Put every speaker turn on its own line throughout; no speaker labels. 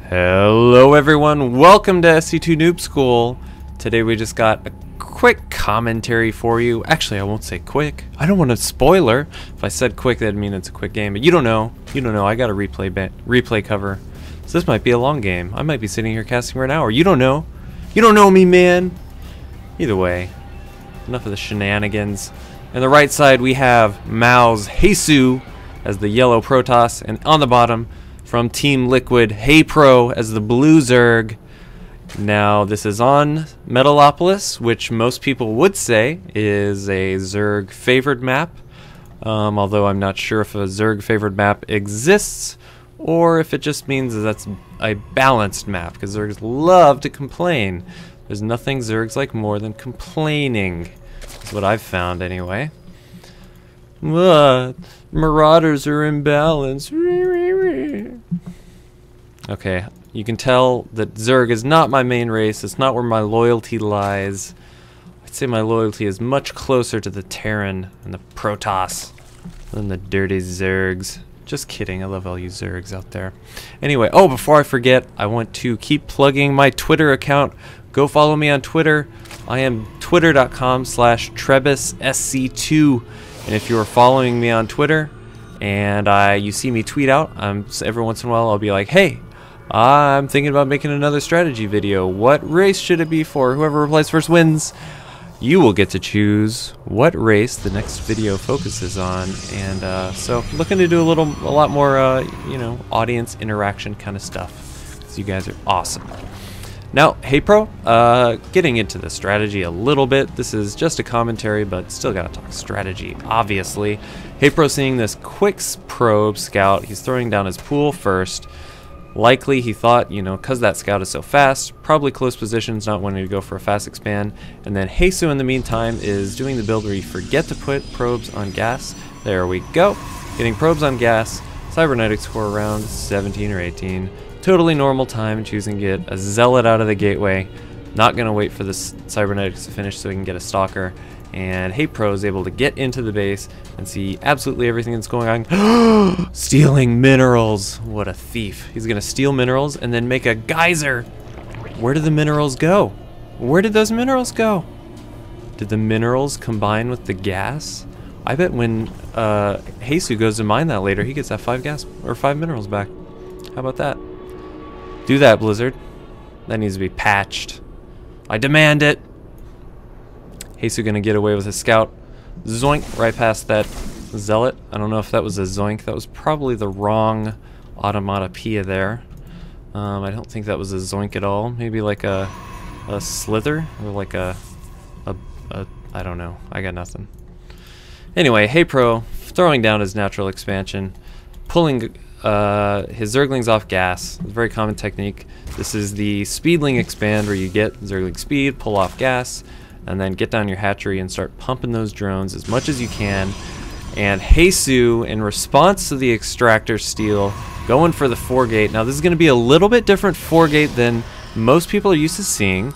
Hello everyone, welcome to SC2 Noob School. Today we just got a quick commentary for you. Actually, I won't say quick. I don't want a spoiler. If I said quick, that'd mean it's a quick game. But you don't know. You don't know. I got a replay cover. So this might be a long game. I might be sitting here casting for an hour. You don't know. You don't know me, man. Either way, enough of the shenanigans. On the right side, we have Mao's Hasu as the yellow Protoss, and on the bottom, from Team Liquid, Haypro as the blue Zerg. Now, this is on Metalopolis, which most people would say is a Zerg favored map. Although I'm not sure if a Zerg favored map exists, or if it just means that's a balanced map, because Zergs love to complain. There's nothing Zergs like more than complaining. That's what I've found, anyway. Marauders are imbalanced. Okay, you can tell that Zerg is not my main race. It's not where my loyalty lies. I'd say my loyalty is much closer to the Terran and the Protoss than the dirty Zergs. Just kidding, I love all you Zergs out there. Anyway, oh, before I forget, I want to keep plugging my Twitter account. Go follow me on Twitter. I am twitter.com/TrebisSC2. And if you're following me on Twitter and you see me tweet out, every once in a while I'll be like, hey, I'm thinking about making another strategy video. What race should it be for? Whoever replies first wins. You will get to choose what race the next video focuses on. And so looking to do a lot more, you know, audience interaction kind of stuff. So you guys are awesome. Now, Haypro, getting into the strategy a little bit. This is just a commentary, but still gotta talk strategy, obviously. Haypro seeing this quick probe scout. He's throwing down his pool first. Likely he thought, you know, because that scout is so fast, probably close positions, not wanting to go for a fast expand. And then Hasu, in the meantime, is doing the build where you forget to put probes on gas. There we go. Getting probes on gas. Cybernetics score around 17 or 18. Totally normal time, choosing to get a Zealot out of the gateway. Not going to wait for the Cybernetics to finish so he can get a Stalker. And Haypro is able to get into the base and see absolutely everything that's going on. Stealing minerals. What a thief. He's going to steal minerals and then make a geyser. Where did the minerals go? Where did those minerals go? Did the minerals combine with the gas? I bet when Hasu goes to mine that later, he gets that 5 minerals back. How about that? Do that, Blizzard. That needs to be patched. I demand it. Hasu gonna get away with his scout. Zoink, right past that Zealot. I don't know if that was a zoink. That was probably the wrong automatopoeia there. I don't think that was a zoink at all. Maybe like a slither or like a I don't know. I got nothing. Anyway, Haypro throwing down his natural expansion, pulling his Zerglings off gas. It's a very common technique. This is the Speedling expand, where you get Zergling speed, pull off gas, and then get down your hatchery and start pumping those drones as much as you can. And Hasu, in response to the extractor steal, going for the 4-gate. Now this is going to be a little bit different 4-gate than most people are used to seeing.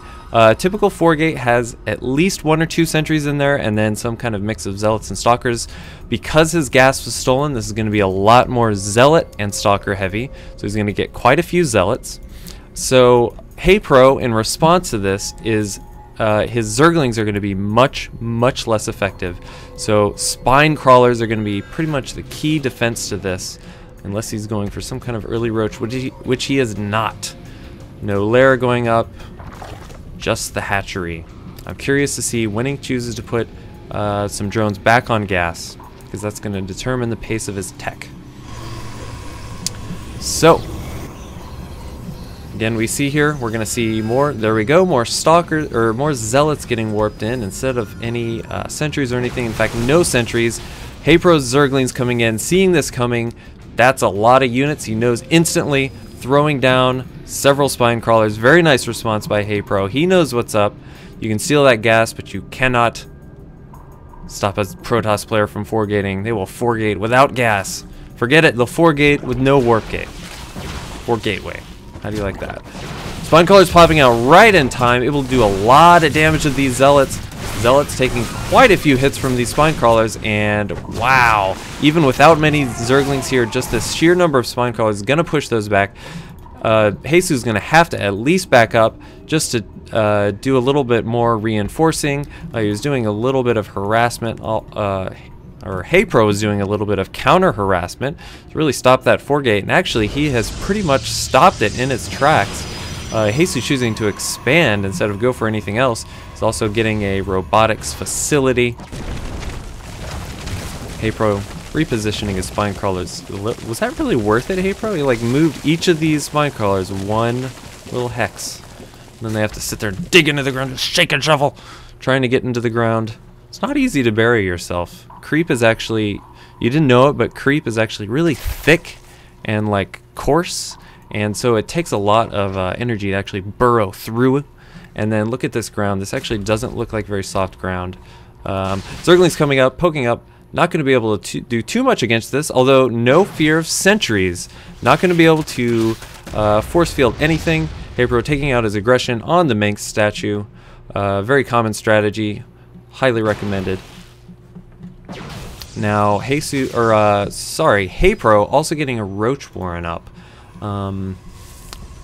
Typical 4-gate has at least 1 or 2 sentries in there, and then some kind of mix of Zealots and Stalkers. Because his gas was stolen, this is going to be a lot more Zealot and Stalker heavy, so he's going to get quite a few Zealots. So Haypro, in response to this, is his Zerglings are going to be much less effective. So spine crawlers are going to be pretty much the key defense to this, unless he's going for some kind of early roach, which he is not. No lair going up. Just the hatchery. I'm curious to see when he chooses to put some drones back on gas, because that's going to determine the pace of his tech. So, again, we see here, we're going to see more, there we go, more Stalkers, or more Zealots getting warped in instead of any sentries or anything. In fact, no sentries. Haypro's Zerglings coming in, seeing this coming. That's a lot of units. He knows instantly, throwing down several spine crawlers. Very nice response by Haypro. He knows what's up. You can steal that gas, but you cannot stop a Protoss player from 4-gating. They will 4-gate without gas. Forget it. They'll 4-gate with no warp gate. Or gateway. How do you like that? Spine crawlers popping out right in time, able to do a lot of damage to these Zealots. Zealots taking quite a few hits from these spine crawlers, and wow, even without many Zerglings here, just the sheer number of spine crawlers is going to push those back. Hasu's going to have to at least back up just to do a little bit more reinforcing. He was doing a little bit of harassment, or Haypro was doing a little bit of counter harassment to really stop that 4-gate, and actually he has pretty much stopped it in its tracks. Hasu choosing to expand instead of go for anything else. He's also getting a robotics facility. Haypro repositioning his spine crawlers. Was that really worth it, Haypro? He like moved each of these spine crawlers one little hex. And then they have to sit there and dig into the ground, shake and shovel, trying to get into the ground. It's not easy to bury yourself. Creep is actually, you didn't know it, but creep is actually really thick and like coarse. And so it takes a lot of energy to actually burrow through. And then look at this ground. This actually doesn't look like very soft ground. Zergling's coming up, poking up. Not going to be able to do too much against this, although no fear of sentries. Not going to be able to force field anything. Haypro taking out his aggression on the Manx statue. Very common strategy. Highly recommended. Now Haypro also getting a Roach Warren up.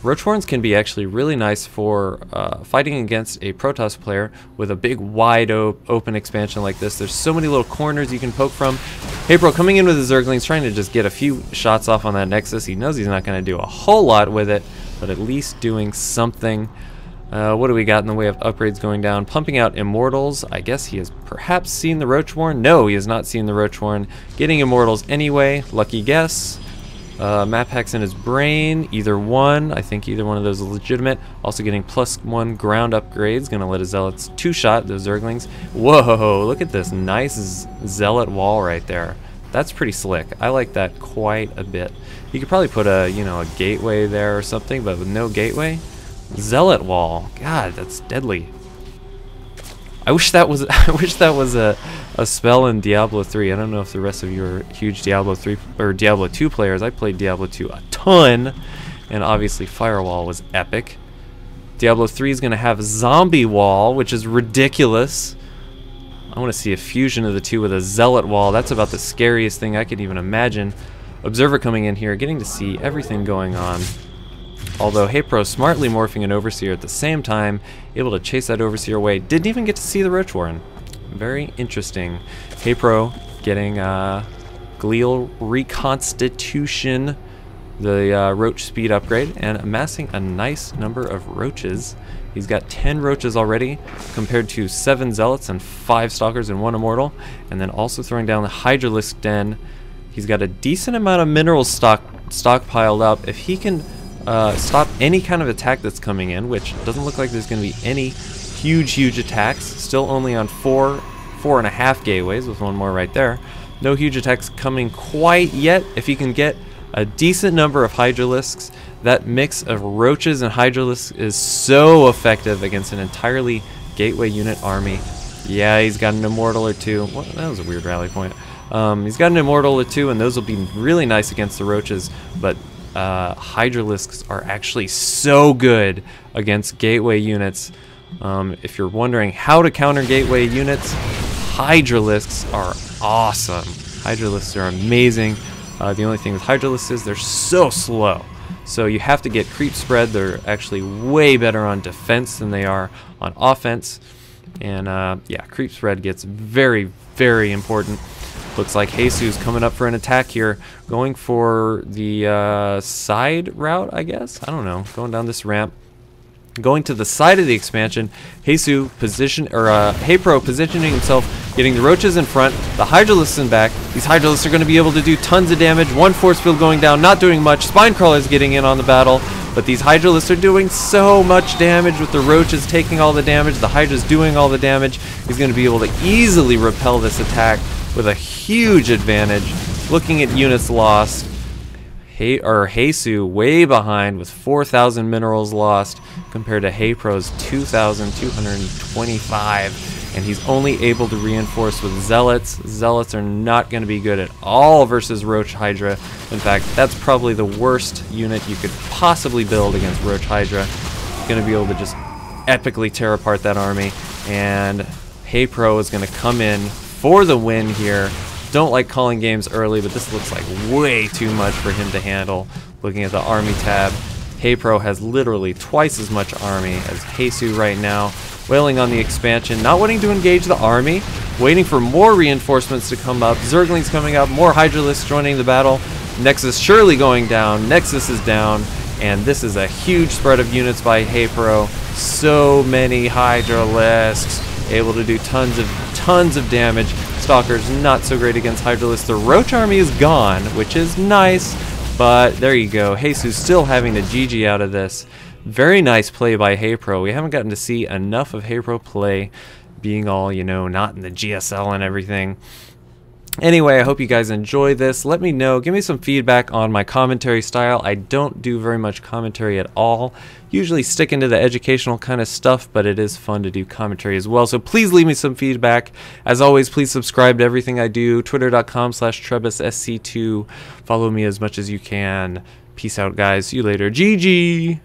Roach Warrens can be actually really nice for fighting against a Protoss player with a big wide open expansion like this. There's so many little corners you can poke from. Haypro coming in with his Zerglings, trying to just get a few shots off on that Nexus. He knows he's not going to do a whole lot with it, but at least doing something. What do we got in the way of upgrades going down? Pumping out Immortals. I guess he has perhaps seen the Roach Warren. No, he has not seen the Roach Warren. Getting Immortals anyway. Lucky guess. Map hacks in his brain. Either one. I think either one of those is legitimate. Also getting +1 ground upgrades. Gonna let his Zealots two-shot those Zerglings. Whoa, look at this nice Zealot wall right there. That's pretty slick. I like that quite a bit. You could probably put a, a gateway there or something, but with no gateway. Zealot wall. God, that's deadly. I wish that was a spell in Diablo 3. I don't know if the rest of you are huge Diablo 3 or Diablo 2 players. I played Diablo 2 a ton, and obviously Firewall was epic. Diablo 3 is going to have Zombie Wall, which is ridiculous. I want to see a fusion of the two with a Zealot Wall. That's about the scariest thing I could even imagine. Observer coming in here, getting to see everything going on. Although Haypro smartly morphing an Overseer at the same time, able to chase that Overseer away. Didn't even get to see the Roach Warren. Very interesting. Haypro getting Glial Reconstitution, the Roach speed upgrade, and amassing a nice number of Roaches. He's got 10 Roaches already, compared to 7 Zealots and 5 Stalkers and 1 Immortal. And then also throwing down the Hydralisk Den. He's got a decent amount of minerals stockpiled up. If he can stop any kind of attack that's coming in, which doesn't look like there's going to be any huge attacks. Still only on 4.5 gateways with one more right there. No huge attacks coming quite yet. If you can get a decent number of Hydralisks, that mix of Roaches and Hydralisks is so effective against an entirely gateway unit army. Yeah, he's got an Immortal or 2. What? That was a weird rally point. He's got an Immortal or 2, and those will be really nice against the Roaches, but Hydralisks are actually so good against gateway units. If you're wondering how to counter gateway units, Hydralisks are awesome. Hydralisks are amazing. The only thing with Hydralisks is they're so slow. So you have to get creep spread. They're actually way better on defense than they are on offense. And yeah, creep spread gets very important. Looks like Hasu's coming up for an attack here, going for the side route, I guess. I don't know, going down this ramp, going to the side of the expansion. Haypro positioning himself, getting the Roaches in front, the Hydralisks in back. These Hydralisks are going to be able to do tons of damage. One force field going down, not doing much. Spine Crawlers getting in on the battle, but these Hydralisks are doing so much damage with the Roaches taking all the damage, the Hydra's doing all the damage. He's going to be able to easily repel this attack with a huge advantage. Looking at units lost, Hasu way behind with 4,000 minerals lost compared to Haypro's 2,225, and he's only able to reinforce with Zealots. Zealots are not going to be good at all versus Roach Hydra. In fact, that's probably the worst unit you could possibly build against Roach Hydra. Going to be able to just epically tear apart that army, and Haypro is going to come in for the win here. Don't like calling games early, but this looks like way too much for him to handle. Looking at the army tab, Haypro has literally twice as much army as Hasu right now, wailing on the expansion, not wanting to engage the army, waiting for more reinforcements to come up. Zerglings coming up, more Hydralisks joining the battle. Nexus surely going down, Nexus is down, and this is a huge spread of units by Haypro. So many Hydralisks, able to do tons of damage. Stalker's not so great against Hydralisks. The Roach army is gone, which is nice, but there you go. Hasu's still having to GG out of this. Very nice play by Haypro. We haven't gotten to see enough of Haypro play, being all, you know, not in the GSL and everything. Anyway, I hope you guys enjoy this. Let me know. Give me some feedback on my commentary style. I don't do very much commentary at all. Usually sticking to the educational kind of stuff, but it is fun to do commentary as well. So please leave me some feedback. As always, please subscribe to everything I do. Twitter.com/TrebusSC2. Follow me as much as you can. Peace out, guys. See you later. GG!